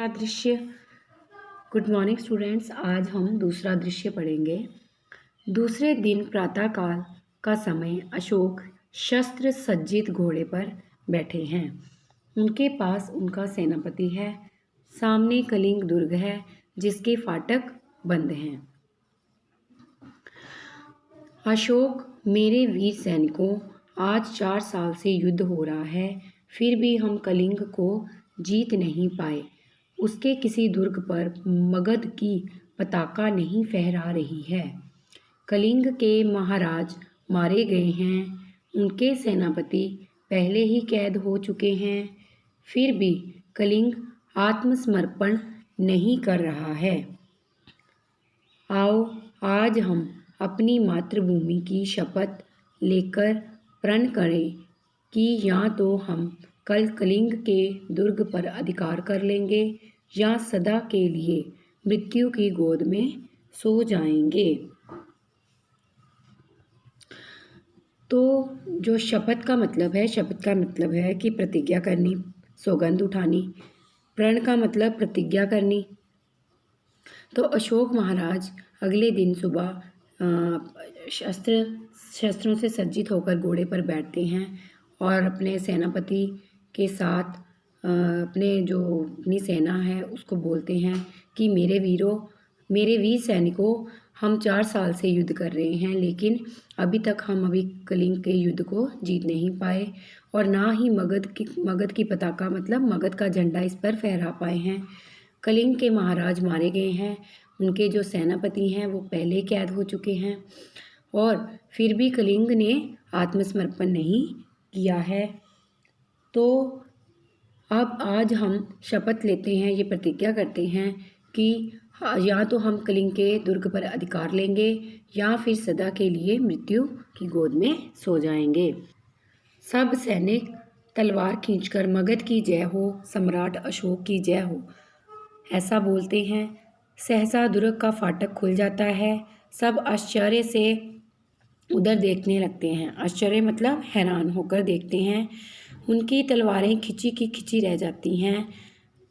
पहला दृश्य। Good morning students, आज हम दूसरा दृश्य पढ़ेंगे। दूसरे दिन प्रातःकाल का समय अशोक शस्त्र सज्जित घोड़े पर बैठे हैं। उनके पास उनका सेनापति है। सामने कलिंग दुर्ग है जिसके फाटक बंद हैं। अशोक, मेरे वीर सैनिकों, आज 4 साल से युद्ध हो रहा है, फिर भी हम कलिंग को जीत नहीं पाए। उसके किसी दुर्ग पर मगध की पताका नहीं फहरा रही है। कलिंग के महाराज मारे गए हैं। उनके सेनापति पहले ही कैद हो चुके हैं। फिर भी कलिंग आत्मसमर्पण नहीं कर रहा है। आओ, आज हम अपनी मातृभूमि की शपथ लेकर प्रण करें कि या तो हम कल कलिंग के दुर्ग पर अधिकार कर लेंगे या सदा के लिए मृत्यु की गोद में सो जाएंगे। तो जो शपथ का मतलब है कि प्रतिज्ञा करनी, सौगंध उठानी। प्रण का मतलब प्रतिज्ञा करनी। तो अशोक महाराज अगले दिन सुबह शस्त्रों से सज्जित होकर घोड़े पर बैठते हैं और अपने सेनापति के साथ अपनी सेना है उसको बोलते हैं कि मेरे वीरों, मेरे वीर सैनिकों, हम 4 साल से युद्ध कर रहे हैं, लेकिन अभी तक हम कलिंग के युद्ध को जीत नहीं पाए और ना ही मगध की पताका मतलब मगध का झंडा इस पर फहरा पाए हैं। कलिंग के महाराज मारे गए हैं। उनके जो सेनापति हैं वो पहले कैद हो चुके हैं और फिर भी कलिंग ने आत्मसमर्पण नहीं किया है। तो अब आज हम शपथ लेते हैं, ये प्रतिज्ञा करते हैं कि या तो हम कलिंग के दुर्ग पर अधिकार लेंगे या फिर सदा के लिए मृत्यु की गोद में सो जाएंगे। सब सैनिक तलवार खींचकर मगध की जय हो, सम्राट अशोक की जय हो, ऐसा बोलते हैं। सहसा दुर्ग का फाटक खुल जाता है। सब आश्चर्य से उधर देखने लगते हैं। आश्चर्य मतलब हैरान होकर देखते हैं। उनकी तलवारें खिंची की खिंची रह जाती हैं।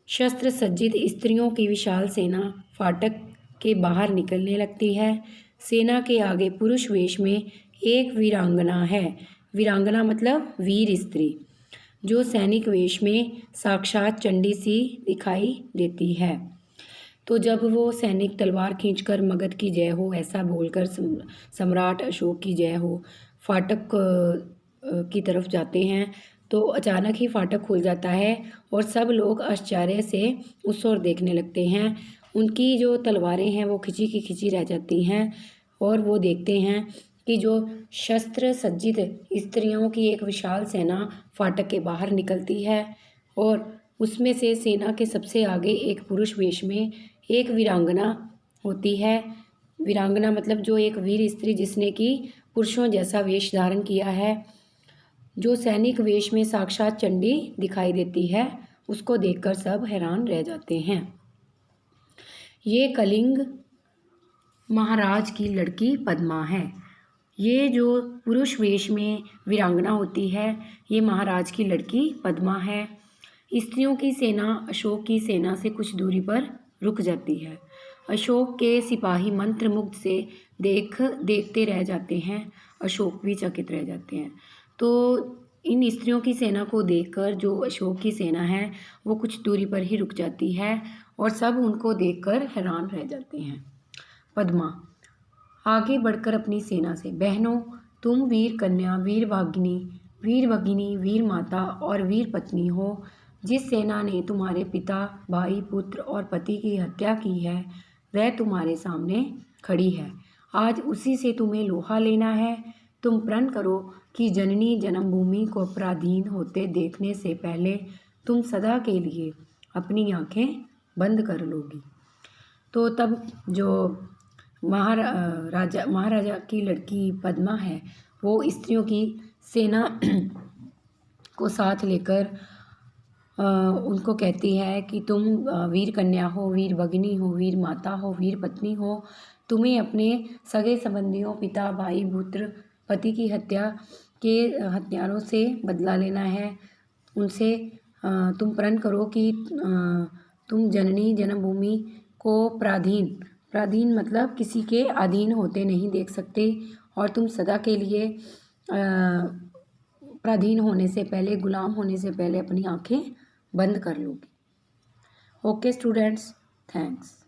शस्त्र सज्जित स्त्रियों की विशाल सेना फाटक के बाहर निकलने लगती है। सेना के आगे पुरुष वेश में एक वीरांगना है। वीरांगना मतलब वीर स्त्री, जो सैनिक वेश में साक्षात चंडी सी दिखाई देती है। तो जब वो सैनिक तलवार खींचकर मगध की जय हो ऐसा बोलकर सम्राट अशोक की जय हो फाटक की तरफ जाते हैं, तो अचानक ही फाटक खुल जाता है और सब लोग आश्चर्य से उस ओर देखने लगते हैं। उनकी जो तलवारें हैं वो खिंची की खिंची रह जाती हैं और वो देखते हैं कि जो शस्त्र सज्जित स्त्रियों की एक विशाल सेना फाटक के बाहर निकलती है और उसमें से सेना के सबसे आगे एक पुरुष वेश में एक वीरांगना होती है। वीरांगना मतलब जो एक वीर स्त्री जिसने कि पुरुषों जैसा वेश धारण किया है, जो सैनिक वेश में साक्षात चंडी दिखाई देती है, उसको देखकर सब हैरान रह जाते हैं। ये कलिंग महाराज की लड़की पद्मा है। ये जो पुरुष वेश में वीरांगना होती है, ये महाराज की लड़की पद्मा है। स्त्रियों की सेना अशोक की सेना से कुछ दूरी पर रुक जाती है। अशोक के सिपाही मंत्रमुग्ध से देखते रह जाते हैं। अशोक भी चकित रह जाते हैं। तो इन स्त्रियों की सेना को देखकर जो अशोक की सेना है वो कुछ दूरी पर ही रुक जाती है और सब उनको देखकर हैरान रह जाते हैं। पद्मा आगे बढ़कर अपनी सेना से, बहनों, तुम वीर कन्या, वीर भगिनी, वीर माता और वीर पत्नी हो। जिस सेना ने तुम्हारे पिता, भाई, पुत्र और पति की हत्या की है वह तुम्हारे सामने खड़ी है। आज उसी से तुम्हें लोहा लेना है। तुम प्रण करो कि जननी जन्मभूमि को पराधीन होते देखने से पहले तुम सदा के लिए अपनी आंखें बंद कर लोगी। तो तब जो महाराजा की लड़की पद्मा है वो स्त्रियों की सेना को साथ लेकर उनको कहती है कि तुम वीर कन्या हो, वीर भगिनी हो, वीर माता हो, वीर पत्नी हो। तुम्हें अपने सगे संबंधियों, पिता, भाई, पुत्र, पति की हत्या के हत्यारों से बदला लेना है। उनसे तुम प्रण करो कि तुम जननी जन्मभूमि को पराधीन मतलब किसी के अधीन होते नहीं देख सकते, और तुम सदा के लिए पराधीन होने से पहले, गुलाम होने से पहले अपनी आंखें बंद कर लोगे। Okay students, thanks.